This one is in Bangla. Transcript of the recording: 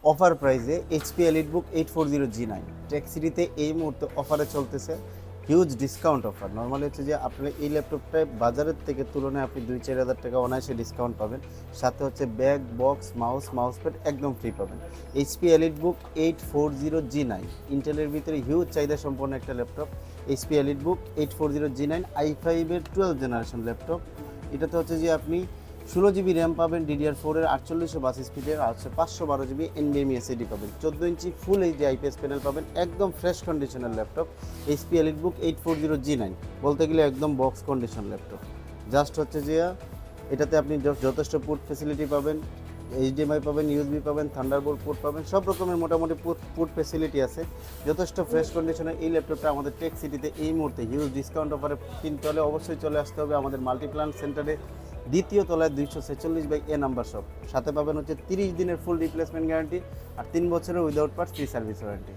অফার প্রাইসে এইচপি এলিটবুক 840G9 টেক সিটিতে এই মুহূর্তে অফারে চলতেছে, হিউজ ডিসকাউন্ট অফার। নর্মালি হচ্ছে যে আপনার এই ল্যাপটপটায় বাজারের থেকে তুলনায় আপনি 2-4 হাজার টাকা অনায়াসে ডিসকাউন্ট পাবেন, সাথে হচ্ছে ব্যাগ, বক্স, মাউস প্যাড একদম ফ্রি পাবেন। এইচপি এলিটবুক 840G9 ইন্টেলের ভিতরে হিউজ চাহিদা সম্পন্ন একটা laptop. HP EliteBook 840G9 i5-এর 12th generation laptop. এটাতে হচ্ছে যে আপনি 16GB র্যাম পাবেন, DDR4 এর 4800 বাস স্পিডের, আর হচ্ছে 512GB NVMe SSD পাবেন, 14 ইঞ্চি ফুল এইচডি IPS প্যানেল পাবেন, একদম ফ্রেশ কন্ডিশনের ল্যাপটপ। এইচপি এলিটবুক 840G9 বলতে গেলে একদম বক্স কন্ডিশন ল্যাপটপ। জাস্ট হচ্ছে যে এটাতে আপনি যথেষ্ট পোর্ট ফ্যাসিলিটি পাবেন, HDMI পাবেন, USB পাবেন, থান্ডারবোল্ট পোর্ট পাবেন, সব রকমের মোটামুটি পোর্ট ফ্যাসিলিটি আছে। যথেষ্ট ফ্রেশ কন্ডিশনের এই ল্যাপটপটা আমাদের টেক সিটিতে এই মুহূর্তে হিউজ ডিসকাউন্ট অফারে কিনতে হলে অবশ্যই চলে আসতে হবে আমাদের মাল্টিপ্ল্যান সেন্টারে, দ্বিতীয় তলায় 246/A নাম্বার শপ। সাথে পাবেন হচ্ছে 30 দিনের ফুল রিপ্লেসমেন্ট গ্যারান্টি আর 3 বছরের without parts free service warranty.